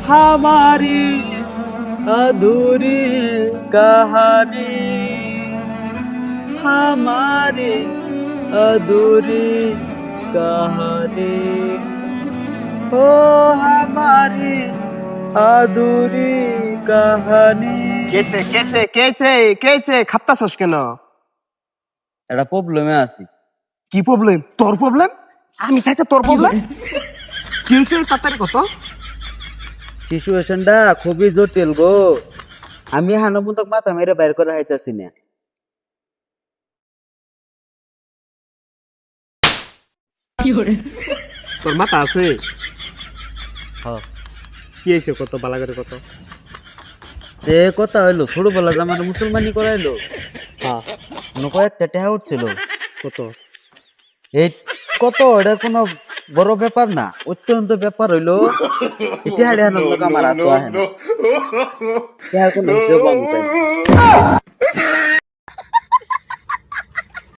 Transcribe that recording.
हमारी अधूरी कहानी हमारी अधूरी कहानी ओ हमारी अधूरी कहानी কেসে কেসে কেসে কেসে খাপতাছস কেন? এটা প্রবলেমে আছি কি প্রবলেম? তোর প্রবলেম? আমি থাকতে তোর প্রবলেম? কি হয়েছে তাড়াতাড়ি কত? সিচুয়েশনটা খুবই জটিল গো আমি হানবন্তক মাথা মেরে বাইর করে হাইতাছি না তোর মাথা আছে? হ্যাঁ কি হয়েছে কত বালা করে কত? তে কথা হইলো ছোটবেলা জামার মুসলমানি করাইলো হ্যাঁ মনে কয়েকটা টেহা উঠছিল কত? এই কত এটা কোনো বড় ব্যাপার না অত্যন্ত ব্যাপার হইলো এটা হাড়ে হানোর লোক আমার হাত আহে না টেহার কোনো হিসেব আমি পাই না।